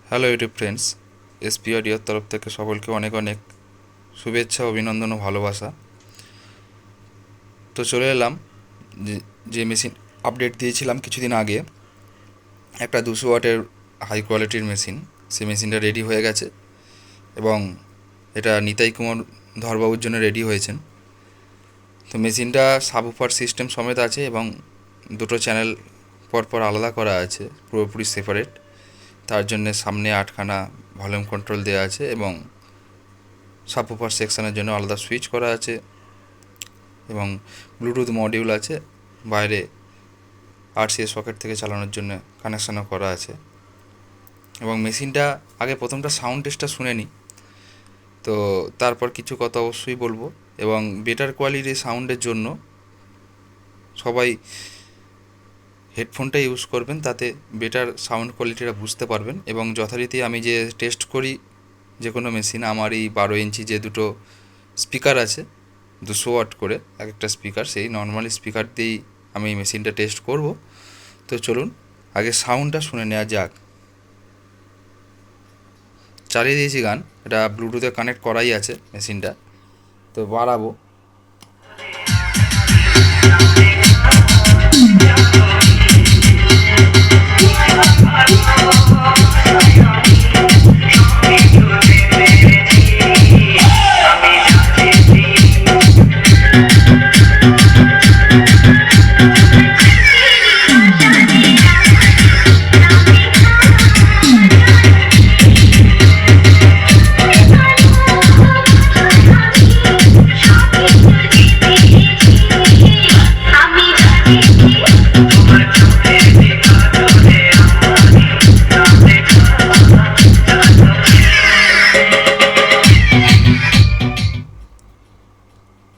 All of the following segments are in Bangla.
হ্যালো ইউটিউব ফ্রেন্ডস, এসপি অডিওর তরফ থেকে সকলকে অনেক অনেক শুভেচ্ছা, অভিনন্দন ও ভালোবাসা। তো চলে এলাম যে যে মেশিন আপডেট দিয়েছিলাম কিছুদিন আগে, একটা 200 ওয়াটের হাই কোয়ালিটির মেশিন। সেই মেশিনটা রেডি হয়ে গেছে এবং এটা নিতাই কুমার ধরবাবুর জন্য রেডি হয়েছেন। তো মেশিনটা সাবউফার সিস্টেম সমেত আছে এবং দুটো চ্যানেল পরপর আলাদা করা আছে, পুরোপুরি সেপারেট। তার জন্যে সামনে 8খানা ভলিউম কন্ট্রোল দেওয়া আছে এবং সাবউফার সেকশনের জন্য আলাদা সুইচ করা আছে এবং ব্লুটুথ মডিউল আছে, বাইরে আরসিএস সকেট থেকে চালানোর জন্য কানেকশানও করা আছে। এবং মেশিনটা আগে প্রথমটা সাউন্ড টেস্টটা শুনে নিই, তো তারপর কিছু কথা অবশ্যই বলবো। এবং বেটার কোয়ালিটির সাউন্ডের জন্য সবাই হেডফোনটা ইউজ করবেন, তাতে বেটার সাউন্ড কোয়ালিটিটা বুঝতে পারবেন। এবং যথারীতি আমি যে টেস্ট করি যে কোনো মেশিন, আমার এই 12 ইঞ্চি যে দুটো স্পিকার আছে, 200 ওয়াট করে এক একটা স্পিকার, সেই নর্মালি স্পিকার দিয়েই আমি এই মেশিনটা টেস্ট করব। তো চলুন আগে সাউন্ডটা শুনে নেওয়া যাক। চালিয়ে দিয়েছি গান, এটা ব্লুটুথে কানেক্ট করাই আছে মেশিনটা, তো বাড়াবো।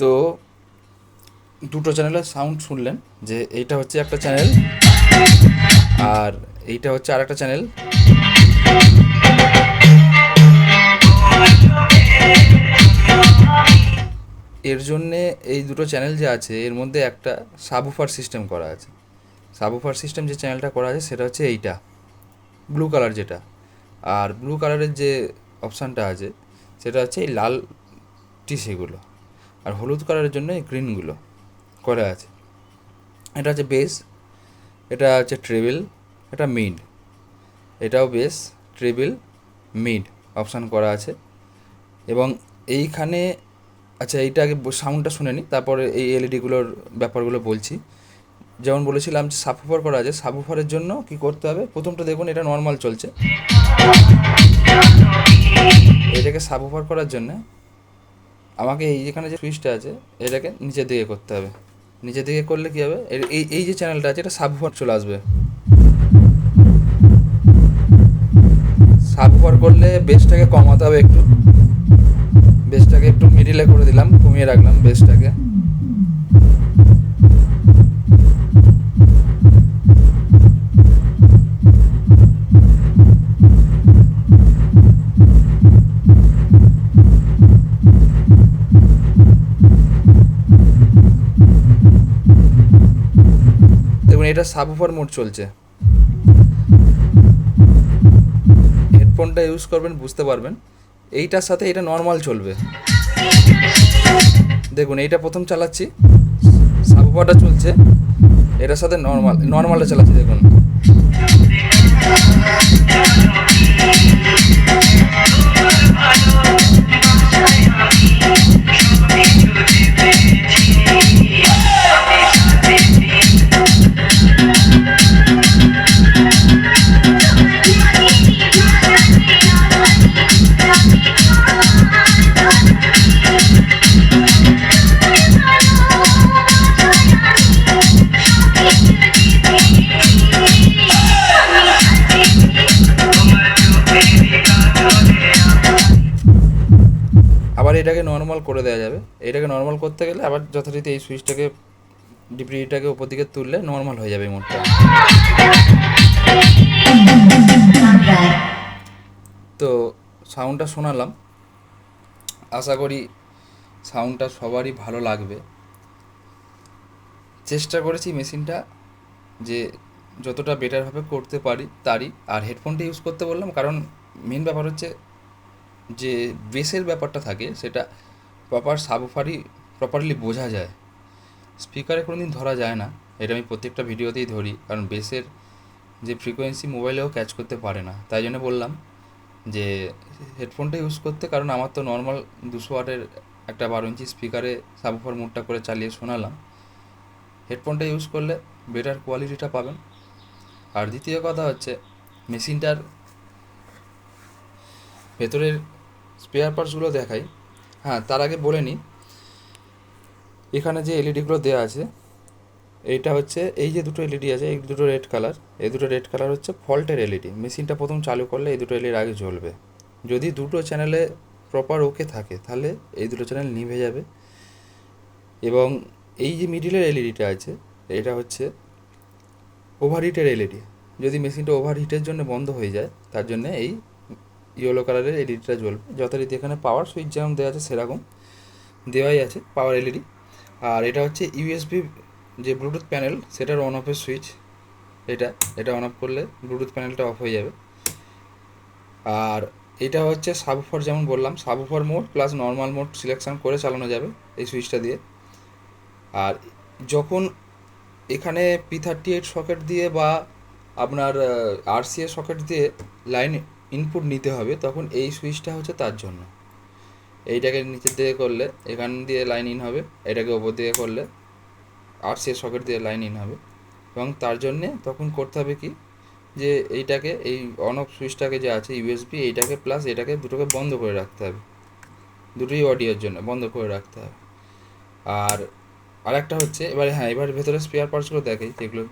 তো দুটো চ্যানেলের সাউন্ড শুনলেন, যে এইটা হচ্ছে একটা চ্যানেল আর এইটা হচ্ছে আর একটা চ্যানেল। এর জন্যে এই দুটো চ্যানেল যে আছে, এর মধ্যে একটা সাবউফার সিস্টেম করা আছে। সাবউফার সিস্টেম যে চ্যানেলটা করা আছে সেটা হচ্ছে এইটা, ব্লু কালার যেটা। আর ব্লু কালারের যে অপশানটা আছে সেটা হচ্ছে এই লালটি সেগুলো, আর হলুদ কালারের জন্য এই গ্রিনগুলো করা আছে। এটা হচ্ছে বেস, এটা হচ্ছে ট্রেবেল, এটা মিড, এটাও বেস, ট্রেবেল, মিড অপশান করা আছে। এবং এইখানে আচ্ছা, এইটা আগে সাউন্ডটা শুনে নিই, তারপরে এই এলইডিগুলোর ব্যাপারগুলো বলছি। যেমন বলেছিলাম যে সাবউফার করা আছে, সাবউফারের জন্য কি করতে হবে, প্রথমটা দেখুন এটা নর্মাল চলছে। এটাকে সাবউফার করার জন্য আমাকে এই যেখানে যে সুইচটা আছে এটাকে নিচের দিকে করতে হবে। নিচের দিকে করলে কী হবে, এই এই যে চ্যানেলটা আছে এটা সাবউফার চলে আসবে। সাবউফার করলে বেসটাকে কমাতে হবে একটু, বেসটাকে একটু মিডিলে করে দিলাম, কমিয়ে রাখলাম বেসটাকে। দেখুন এটা সাবউফার মোড চলছে। হেডফোনটা ইউজ করবেন বুঝতে পারবেন, এইটার সাথে এটা নর্মাল চলবে। দেখুন এইটা প্রথম চালাচ্ছি, সাবউফারটা চলছে, এটার সাথে নর্মালটা চালাচ্ছি। দেখুন আবার এটাকে নর্মাল করে দেওয়া যাবে। এটাকে নর্মাল করতে গেলে আবার যথারীতি এই সুইচটাকে, ডিপিটাকে উপর দিকে তুললে নর্মাল হয়ে যাবে এই মোডটা। তো সাউন্ডটা শোনালাম, আশা করি সাউন্ডটা সবারই ভালো লাগবে। চেষ্টা করেছি মেশিনটা যে যতটা বেটারভাবে করতে পারি তারই। আর হেডফোনটা ইউজ করতে বললাম কারণ মেন ব্যাপার হচ্ছে যে বেসের ব্যাপারটা থাকে সেটা প্রপার সাবউফারই প্রপারলি বোঝা যায়, স্পিকারে কোনো দিন ধরা যায় না। এটা আমি প্রত্যেকটা ভিডিওতেই ধরি, কারণ বেসের যে ফ্রিকোয়েন্সি মোবাইলেও ক্যাচ করতে পারে না। তাই জন্য বললাম যে হেডফোনটা ইউজ করতে, কারণ আমার তো নর্মাল 200 ওয়াটের একটা 12 ইঞ্চি স্পিকারে সাবউফার মোডটা করে চালিয়ে শোনালাম। হেডফোনটা ইউজ করলে বেটার কোয়ালিটিটা পাবেন। আর দ্বিতীয় কথা হচ্ছে মেশিনটার ভেতরের স্পেয়ার পার্টসগুলো দেখাই। হ্যাঁ, তার আগে বলে নিই, এখানে যে এলইডিগুলো দেওয়া আছে, এইটা হচ্ছে এই যে দুটো এলইডি আছে, এই দুটো রেড কালার, এই দুটো রেড কালার হচ্ছে ফল্টের এলইডি। মেশিনটা প্রথম চালু করলে এই দুটো এলইডি আগে জ্বলবে। যদি দুটো চ্যানেলে প্রপার ওকে থাকে তাহলে এই দুটো চ্যানেল নিভে যাবে। এবং এই যে মিডিলের এলইডিটা আছে, এটা হচ্ছে ওভারহিটের এলইডি। যদি মেশিনটা ওভারহিটের জন্য বন্ধ হয়ে যায়, তার জন্য এই ইয়েলো কালারের এলইডিটা জ্বলবে। যথারীতি এখানে পাওয়ার সুইচ যেমন দেওয়া আছে সেরকম দেওয়াই আছে পাওয়ার এলইডি। আর এটা হচ্ছে ইউএসবি যে ব্লুটুথ প্যানেল, সেটার অন অফের সুইচ। এটা এটা অন অফ করলে ব্লুটুথ প্যানেলটা অফ হয়ে যাবে। আর এটা হচ্ছে সাবউফার, যেমন বললাম subwoofer mode plus normal mode selection করে চালানো যাবে এই সুইচটা দিয়ে। আর যখন এখানে P38 সকেট দিয়ে বা আপনার RCA সকেট দিয়ে লাইন ইনপুট নিতে হবে, তখন এই সুইচটা হচ্ছে তার জন্য। এইটাকে নিচের দিকে করলে এখান দিয়ে লাইন ইন হবে, এটাকে ওপর দিকে করলে RCA সকেট দিয়ে লাইন ইন হবে। এবং তার জন্যে তখন করতে হবে কি, যে এইটাকে এই অন অফ সুইচটাকে যে আছে ইউএসবি, এইটাকে প্লাস এটাকে দুটোকে বন্ধ করে রাখতে হবে, দুটোই অডিওর জন্য বন্ধ করে রাখতে হবে। আর আরেকটা হচ্ছে এবারে, হ্যাঁ এবার ভেতরে স্পেয়ার পার্টসগুলো দেখে যেগুলো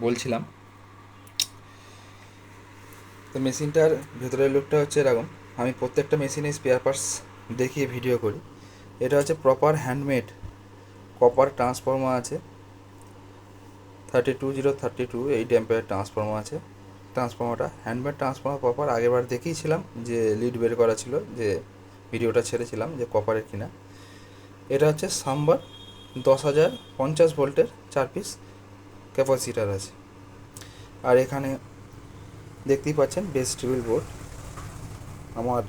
বলছিলাম। তো মেশিনটার ভেতরের লুকটা হচ্ছে এরকম। আমি প্রত্যেকটা মেশিনে স্পেয়ার পার্টস দেখিয়ে ভিডিও করি। এটা হচ্ছে প্রপার হ্যান্ডমেড কপার ট্রান্সফর্মার আছে, 32032 8 অ্যাম্পিয়ার ট্রান্সফর্মার আছে। ট্রান্সফর্মারটা হ্যান্ডমেড ট্রান্সফর্মার কপার। আগেরবার দেখিয়েছিলাম যে লিড বের করা ছিল, যে ভিডিওটা ছেড়েছিলাম যে কপারের কিনা। এটা হচ্ছে সাম্বার 10,050 ভোল্টের 4 পিস ক্যাপাসিটার আছে। আর এখানে দেখতেই পাচ্ছেন বেস ট্রিবিল বোর্ড, আমার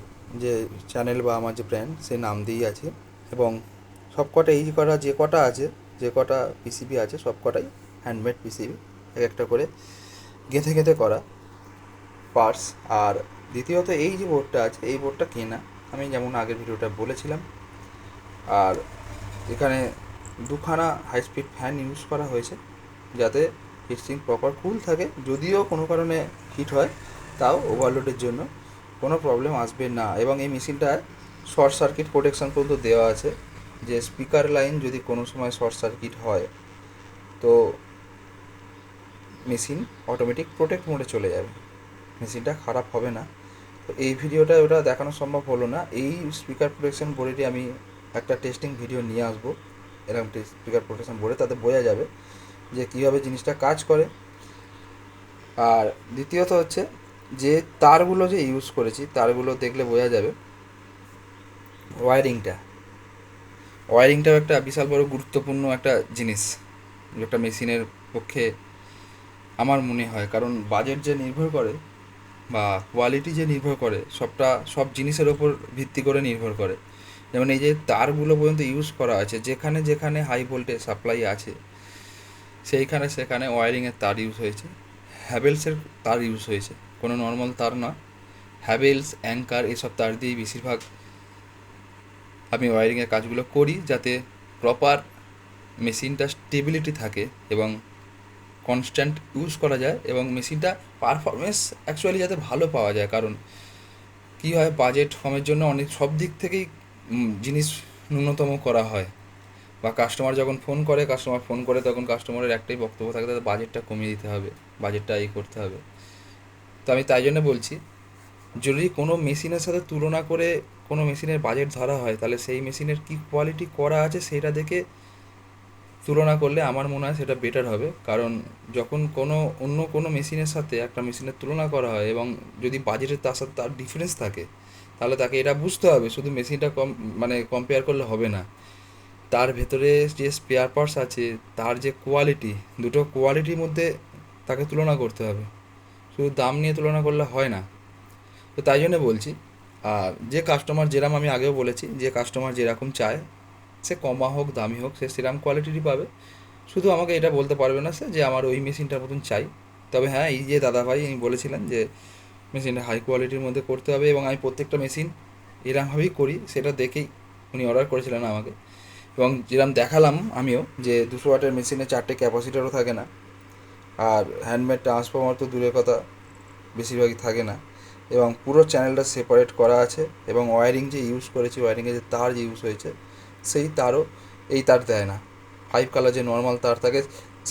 যে চ্যানেল বা আমার যে ব্র্যান্ড সেই নাম দিয়েই আছে। এবং সব কটা এই কটা যে কটা আছে, যে কটা পিসিবি আছে সব কটাই হ্যান্ডমেড পিসিবি, এক একটা করে গেঁথে গেঁথে করা পার্টস। আর দ্বিতীয়ত এই যে বোর্ডটা আছে, এই বোর্ডটা কেনা, আমি যেমন আগের ভিডিওটা বলেছিলাম। আর এখানে দুখানা হাই স্পিড ফ্যান ইউজ করা হয়েছে যাতে হিটসিঙ্ক প্রপার কুল থাকে। যদিও কোনো কারণে হিট হয়, তাও ওভারলোডের জন্য কোনো প্রবলেম আসবে না। এবং এই মেশিনটায় শর্ট সার্কিট প্রোটেকশান পর্যন্ত দেওয়া আছে, যে স্পিকার লাইন যদি কোনো সময় শর্ট সার্কিট হয় তো মেশিন অটোমেটিক প্রোটেক্ট মোডে চলে যাবে, মেশিনটা খারাপ হবে না। তো এই ভিডিওটা ওটা দেখানো সম্ভব হলো না। এই স্পিকার প্রোটেকশন বোর্ডেরই আমি একটা টেস্টিং ভিডিও নিয়ে আসবো, এরকম স্পিকার প্রোটেকশন বোর্ডে, তাতে বোঝা যাবে যে কীভাবে জিনিসটা কাজ করে। আর দ্বিতীয়ত হচ্ছে যে তারগুলো যে ইউজ করেছি, তারগুলো দেখলে বোঝা যাবে ওয়ারিংটাও একটা বিশাল বড় গুরুত্বপূর্ণ একটা জিনিস একটা মেশিনের পক্ষে আমার মনে হয়। কারণ বাজেট যে নির্ভর করে বা কোয়ালিটি যে নির্ভর করে, সব জিনিসের ওপর ভিত্তি করে নির্ভর করে। যেমন এই যে তারগুলো পর্যন্ত ইউজ করা আছে, যেখানে যেখানে হাই ভোল্টেজ সাপ্লাই আছে সেইখানে সেখানে ওয়ারিংয়ের তার ইউজ হয়েছে, হ্যাভেলসের তার ইউজ হয়েছে, কোনো নর্মাল তার না। হ্যাভেলস, অ্যাঙ্কার এসব তার দিয়েই বেশিরভাগ আমি ওয়ারিংয়ের কাজগুলো করি, যাতে প্রপার মেশিনটা স্টেবিলিটি থাকে এবং কনস্ট্যান্ট ইউজ করা যায়, এবং মেশিনটা পারফরমেন্স অ্যাকচুয়ালি যাতে ভালো পাওয়া যায়। কারণ কী হয়, বাজেট কমের জন্য অনেক সব দিক থেকেই জিনিস ন্যূনতম করা হয়। বা কাস্টমার যখন ফোন করে তখন কাস্টমারের একটাই বক্তব্য থাকে, তাদের বাজেটটা কমিয়ে দিতে হবে, বাজেটটা এই করতে হবে। তো আমি তাই জন্য বলছি, যদি কোনো মেশিনের সাথে তুলনা করে কোনো মেশিনের বাজেট ধরা হয়, তাহলে সেই মেশিনের কী কোয়ালিটি করা আছে সেটা দেখে তুলনা করলে আমার মনে হয় সেটা বেটার হবে। কারণ যখন অন্য কোনো মেশিনের সাথে একটা মেশিনের তুলনা করা হয় এবং যদি বাজেটের তার সাথে তার ডিফারেন্স থাকে, তাহলে তাকে এটা বুঝতে হবে শুধু মেশিনটা কম্পেয়ার করলে হবে না, তার ভেতরে যে স্পেয়ার পার্টস আছে, তার যে কোয়ালিটি, দুটো কোয়ালিটির মধ্যে তাকে তুলনা করতে হবে, শুধু দাম নিয়ে তুলনা করলে হয় না। তো তাই জন্য বলছি, আর যে কাস্টমার যেরকম, আমি আগেও বলেছি, যে কাস্টমার যেরকম চায়, সে কমা হোক দামি হোক সে সেরকম কোয়ালিটিরই পাবে। শুধু আমাকে এটা বলতে পারবে না সে যে আমার ওই মেশিনটার মতন চাই। তবে হ্যাঁ, এই যে দাদাভাই ইনি বলেছিলেন যে মেশিনটা হাই কোয়ালিটির মধ্যে করতে হবে, এবং আমি প্রত্যেকটা মেশিন এরমভাবেই করি, সেটা দেখেই উনি অর্ডার করেছিলেন আমাকে। এবং যেরকম দেখালাম আমিও, যে 200 ওয়াটের মেশিনে 4টে ক্যাপাসিটারও থাকে না, আর হ্যান্ডমেড ট্রান্সফর্মার তো দূরের কথা, বেশিরভাগই থাকে না, এবং পুরো চ্যানেলটা সেপারেট করা আছে, এবং ওয়্যারিং যে ইউজ করেছি, ওয়্যারিংয়ে যে তার যে ইউজ হয়েছে সেই তারও এই তার দেয় না, 5 কালার যে নর্মাল তার থাকে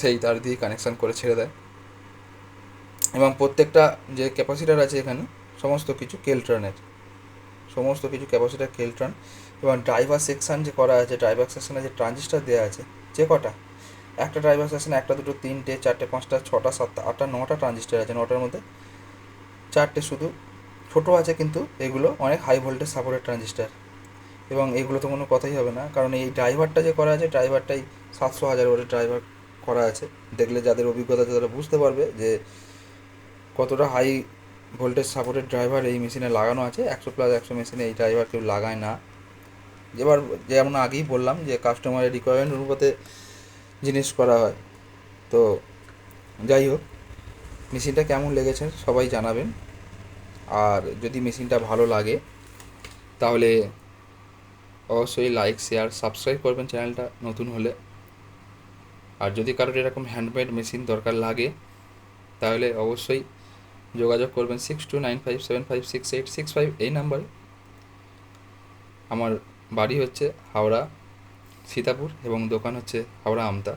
সেই তার দিয়ে কানেকশান করে ছেড়ে দেয়। এবং প্রত্যেকটা যে ক্যাপাসিটার আছে এখানে সমস্ত কিছু কেলট্রনের, সমস্ত কিছু ক্যাপাসিটার কেলট্রন। এবং ড্রাইভার সেকশান যে করা আছে, ড্রাইভার সেকশানে যে ট্রানজিস্টার দেওয়া আছে, যে কটা, একটা ড্রাইভার সেকশানে 1টা 2টো 3টে 4টে 5টা 6টা 7টা 8টা 9টা ট্রানজিস্টার আছে, 9টার মধ্যে 4টে শুধু ছোটো আছে, কিন্তু এগুলো অনেক হাই ভোল্টেজ সাপোর্টেড ট্রানজিস্টার। এবং এগুলো তো কোনো কথাই হবে না, কারণ এই ড্রাইভারটা যে করা আছে, ড্রাইভারটাই 700-1000 ওয়াটের ড্রাইভার করা আছে। দেখলে যাদের অভিজ্ঞতা আছে তারা বুঝতে পারবে যে কতটা হাই ভোল্টেজ সাপোর্টেড ড্রাইভার এই মেশিনে লাগানো আছে। 100+100 মেশিনে এই ড্রাইভার কেউ লাগায় না। এবার যেমন আগেই বললাম যে কাস্টমারের রিকোয়ারমেন্ট অনুপাতে জিনিস করা হয়। তো যাই হোক, মেশিনটা কেমন লেগেছে সবাই জানাবেন। আর যদি মেশিনটা ভালো লাগে তাহলে অবশ্যই লাইক শেয়ার সাবস্ক্রাইব করবেন চ্যানেলটা নতুন হলে। আর যদি কারোর এরকম হ্যান্ডমেড মেশিন দরকার লাগে তাহলে অবশ্যই যোগাযোগ করবেন 6295756865 এই নাম্বারে। আমার বাড়ি হচ্ছে হাওড়া সীতাপুর এবং দোকান হচ্ছে হাওড়া আমতা।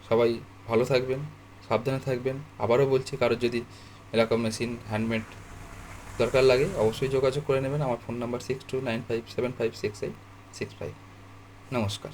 সবাই ভালো থাকবেন, সাবধানে থাকবেন। আবারও বলছি, কারোর যদি এরকম মেশিন হ্যান্ডমেড দরকার লাগে অবশ্যই যোগাযোগ করে নেবেন। আমার ফোন নাম্বার 6295756865। নমস্কার।